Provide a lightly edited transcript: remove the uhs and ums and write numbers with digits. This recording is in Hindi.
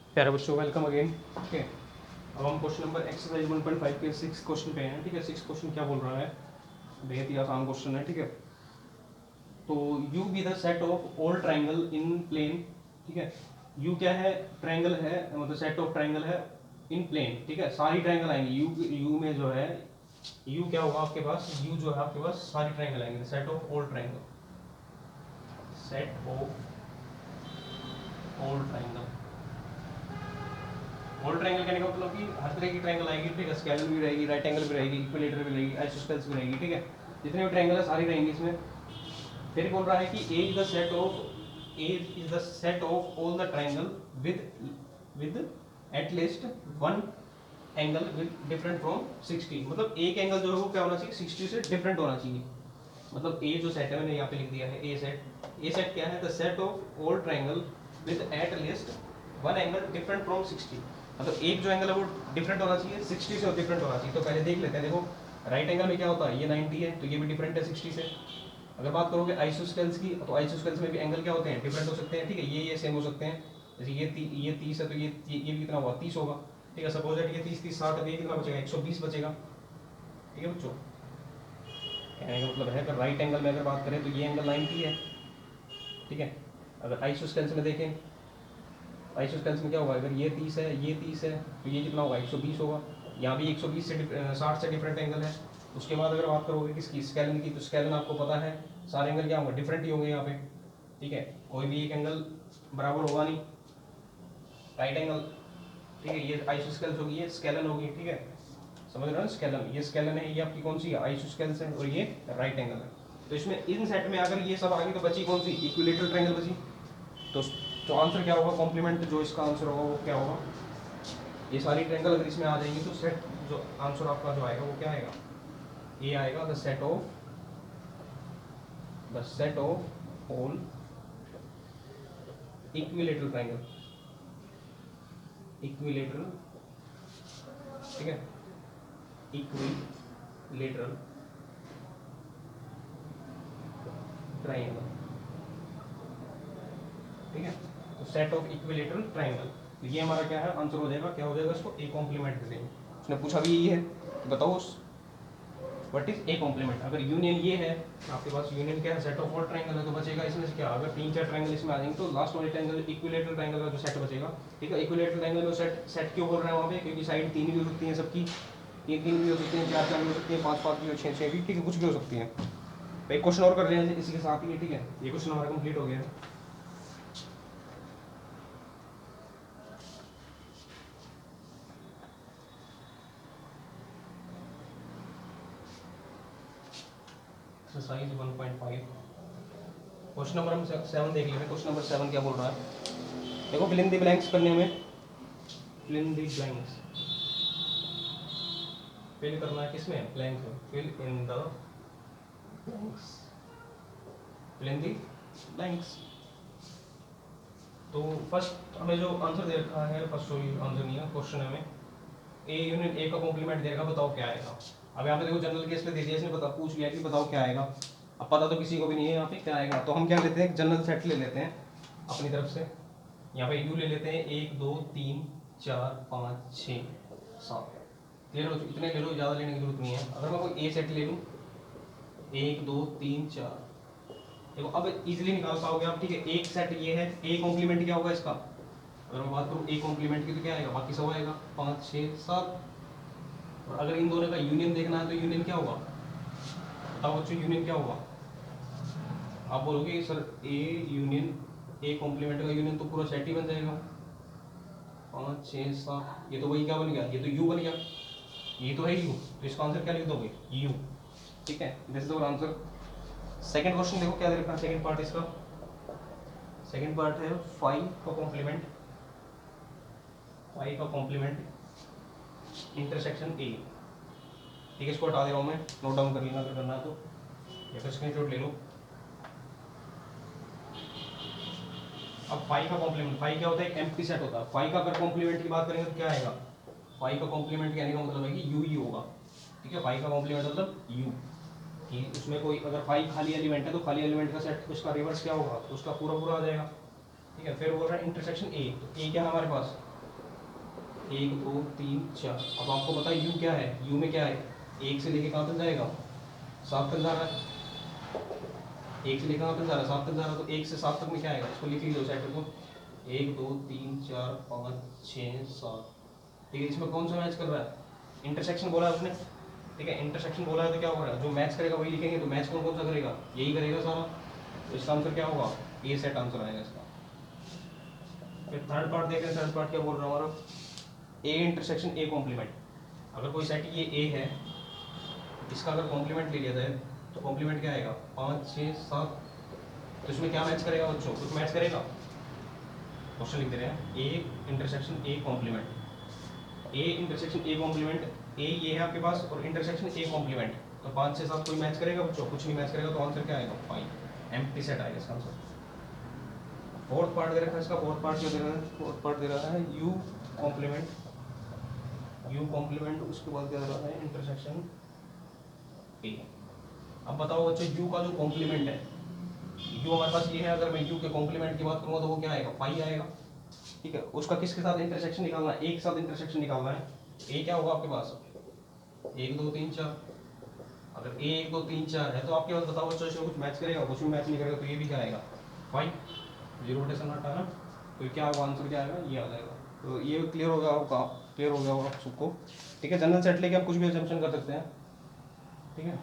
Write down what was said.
प्यारे बच्चों, वेलकम अगेन। ठीक है, अब हम क्वेश्चन नंबर एक्सरसाइज 1.5 के 6 क्वेश्चन पे हैं। ठीक है, 6 क्वेश्चन क्या बोल रहा है, बेहद ही आसान क्वेश्चन है। ठीक है, तो U be the set of all triangle in plane. ठीक है, यू क्या है, ट्राइंगल है, मतलब सेट ऑफ ट्राइंगल है इन प्लेन। ठीक है, सारी ट्राइंगल आएंगी यू में जो है, यू क्या होगा आपके पास, यू जो है आपके पास सारी ट्राइंगल आएंगे, set of all triangle, set of all triangle. All triangle कहने का मतलब कि हर तरह की ट्रायंगल आएगी। ठीक है, स्केलर भी रहेगी, राइट एंगल भी रहेगी, इक्विलेटर भी रहेगी, आइसोस्केल्स भी रहेगी। ठीक है, जितने भी ट्रायंगल है सारी रहेंगी इसमें। फिर बोल रहा है कि A is the set of, A is the set of all the triangle with at least one angle with different from 60। मतलब एक एंगल जो है वो क्या होना चाहिए, 60 से डिफरेंट होना चाहिए। मतलब ए जो सेट है, मैंने यहाँ पे लिख दिया है ए सेट। ए सेट क्या है, the set of all triangle with at least one angle different from 60। मतलब एक जो एंगल है वो डिफरेंट होना चाहिए, 60 से डिफरेंट होना चाहिए। तो पहले देख लेते हैं। देखो, राइट एंगल में क्या होता है, ये 90 है, तो ये भी डिफरेंट है 60 से। अगर बात करोगे आइसोस्केल्स की, तो आइसोस्केल्स में भी एंगल क्या होते हैं, डिफरेंट हो सकते हैं। ठीक है, ये सेम हो सकते हैं। जैसे ये 30 है, तो ये भी कितना हुआ, 30 होगा। ठीक है, सपोज दैट ये 30 30 60 है, ये कितना बचेगा, 120 बचेगा। ठीक है बच्चों, कहने का मतलब है, अगर राइट एंगल में अगर बात करें तो ये एंगल 90 है। ठीक है, अगर आइसोस्केल्स में देखें, आइसोस्केल्स में क्या होगा, अगर ये 30 है, ये 30 है, तो ये कितना होगा, 120 होगा। यहाँ भी 120 से 60 से डिफरेंट एंगल है। उसके बाद अगर बात करोगे किसकी, स्केलन की, तो स्केलन आपको पता है सारे एंगल क्या होंगे, डिफरेंट ही होंगे यहाँ पे। ठीक है, कोई भी एक एंगल बराबर होगा नहीं, राइट एंगल। ठीक है, ये आइसोस्केल्स होगी, ये स्केलन होगी। ठीक है, समझ रहे हो ना, स्केलन, ये स्केलन है, ये आपकी कौन सी है, आइसोस्केल्स है, और ये राइट एंगल है। तो इसमें इन सेट में अगर ये सब आ गई तो बची कौन सी, इक्विलेटरल ट्रायंगल बची। तो जो आंसर क्या होगा, कॉम्प्लीमेंट जो इसका आंसर होगा वो क्या होगा, ये सारी ट्रायंगल अगर इसमें आ जाएंगी तो सेट जो आंसर आपका जो आएगा वो क्या आएगा, ये आएगा the set of all equilateral triangle, equilateral. ठीक है, इक्विलेटरल ट्रायंगल। ठीक है, तो सेट ऑफ इक्विलेटरल ट्रायंगल, तो ये हमारा क्या है, आंसर हो जाएगा, क्या हो जाएगा, इसको ए कॉम्प्लीमेंट दे देंगे। उसने पूछा भी यही है कि बताओ व्हाट इज ए कॉम्प्लीमेंट। अगर यूनियन ये है, आपके पास यूनियन क्या है, सेट ऑफ ऑल ट्रायंगल है, तो बचेगा इसमें से क्या, अगर 3 4 ट्रायंगल इसमें आ जाएंगे तो लास्ट वाले ट्रायंगल इक्विलेटरल ट्रायंगल का जो सेट बचेगा। ठीक है, इक्विलेटरल ट्रायंगल में सेट सेट क्यों बोल रहे हैं वहाँ पे, क्योंकि साइड 3 भी हो सकती है सबकी, 3 3 भी हो सकती है, 4 4 भी हो सकती है, 5 5 भी, 6 6 भी। ठीक है, कुछ भी हो सकती है। तो एक क्वेश्चन और कर रहे हैं इसी के साथ ही। ठीक है, ये क्वेश्चन हमारा कंप्लीट हो गया है। एक्सरसाइज 1.5 क्वेश्चन नंबर हम 7 देख लेते हैं। क्वेश्चन नंबर 7 क्या बोल रहा है, देखो, फिल इन द ब्लैंक्स करने में, fill in the blanks, fill करना है किसमें, ब्लैंक्स में, fill in the blanks, fill in the blanks. तो फर्स्ट हमें जो आंसर दे रखा है, फर्स्ट आंसर नहीं है, क्वेश्चन है हमें, ए यूनियन ए का कॉम्प्लीमेंट देगा, बताओ क्या आएगा। अब यहाँ पे देखो जनरल केस पे दे दिया इसने, पूछ लिया कि बताओ क्या आएगा। अब पता तो किसी को भी नहीं है यहाँ पे क्या आएगा, तो हम क्या लेते हैं, जनरल सेट ले लेते हैं अपनी तरफ से। यहाँ पे यू ले लेते हैं, 1 2 3 4 5 6 7 ले लो, इतने ले लो, ज़्यादा लेने की जरूरत नहीं है। अगर मैं कोई ए सेट ले लूँ, 1 2 3 4, देखो अब इजीली निकाल पाओगे आप। ठीक है, एक सेट ये है, ए कॉम्प्लीमेंट क्या होगा इसका, अगर मैं बात करूँ ए कॉम्प्लीमेंट की तो क्या आएगा, बाकी सब आएगा 5 6 7। और अगर इन दोनों का यूनियन देखना है तो यूनियन क्या होगा, बताओ बच्चों, यूनियन क्या होगा। आप बोलोगे sir A union, A complement का यूनियन तो पूरा सेट ही बन जाएगा, 5 6 7, ये तो वही क्या बन गया, ये तो यू बन गया, ये तो है यू, तो इसका आंसर क्या लिख दोगे, यू। ठीक है, this is our answer. Second question देखो क्या दे रखा है, सेकंड पार्ट इसका, सेकंड पार्ट है 5 का कॉम्प्लीमेंट, 5 का कॉम्प्लीमेंट इंटरसेक्शन ए। ठीक है, इसको हटा दे रहा हूँ मैं, नोट डाउन कर लेना अगर करना है तो, या फिर स्क्रीनशॉट ले लो। अब फाइव का कॉम्प्लीमेंट, फाइव क्या होता है, एक एम्प्टी सेट होता है। फाइव का अगर कॉम्प्लीमेंट की बात करेंगे तो क्या आएगा, फाइव का कॉम्प्लीमेंट कहने का मतलब है कि यू ही होगा। ठीक है, फाइव का कॉम्प्लीमेंट मतलब यू, कि उसमें कोई अगर फाइव खाली एलिमेंट है तो खाली एलिमेंट का सेट, उसका रिवर्स क्या होगा, तो उसका पूरा पूरा आ जाएगा। ठीक है, फिर बोल रहा है इंटरसेक्शन ए, तो ए क्या है हमारे पास, 1 2 3 4। अब आपको पता है यू क्या है, यू में क्या है, 1 से लेके कहाँ तक जाएगा, 7 तक जा रहा है, 1 से लेकर कहाँ तक जा रहा है, 7 तक जा रहा है, तो 1 से 7 तक में क्या आएगा, इसको लिख लीजिए सेट को, 1 2 3 4 5 6 7। ठीक है, इसमें कौन सा मैच कर रहा है, इंटरसेक्शन बोला है उसने, ठीक है, इंटरसेक्शन बोला है तो क्या हो रहा है, जो मैच करेगा वही लिखेंगे, तो मैच कौन कौन सा करेगा, यही करेगा सारा, तो इसका आंसर क्या होगा, ए सेट आंसर आएगा इसका। फिर थर्ड पार्ट देख रहे हैं, थर्ड पार्ट क्या बोल रहा है हमारा, ए इंटरसेक्शन ए कॉम्प्लीमेंट। अगर कोई सेट ये ए है, इसका अगर कॉम्प्लीमेंट ले लिया जाए तो कॉम्प्लीमेंट क्या आएगा, 5 6 7। तो इसमें क्या मैच करेगा बच्चों, कुछ मैच करेगा, क्वेश्चन लिख दे रहे हैं, A intersection A complement, A intersection A complement, A ये है आपके पास और इंटरसेक्शन ए कॉम्प्लीमेंट, तो 5 6 7 कोई मैच करेगा बच्चों, कुछ नहीं मैच करेगा, तो आंसर क्या आएगा, 5 एम्प्टी सेट आएगा इसका आंसर। फोर्थ पार्ट दे रखा है इसका, फोर्थ पार्ट क्या दे रहा है, फोर्थ पार्ट दे रहा है यू कॉम्प्लीमेंट, यू कॉम्प्लीमेंट, उसके बाद क्या दे रहा है, इंटरसेक्शन ए। अब बताओ बच्चों यू का जो कॉम्प्लीमेंट है, यू हमारे पास ये है, अगर मैं यू के कॉम्प्लीमेंट की बात करूँगा तो वो क्या आएगा, पाई आएगा, ठीक है, उसका किसके साथ इंटरसेक्शन निकालना है, एक के साथ इंटरसेक्शन निकालना है, ए क्या होगा आपके पास, 1 2 3 4। अगर ए 1 2 3 4 है तो आपके पास बताओ बच्चों इसमें कुछ मैच करेगा, कुछ भी मैच नहीं करेगा, तो ये भी क्या आएगा 5, जीरो रोटेशन हटा ना, तो क्या होगा आंसर, क्या आएगा, ये आ जाएगा। तो ये क्लियर हो गया आपका, क्लियर हो गया होगा आप सबको, ठीक है। जनरल सेट लेके आप कुछ भी अजम्पशन कर सकते हैं, ठीक है।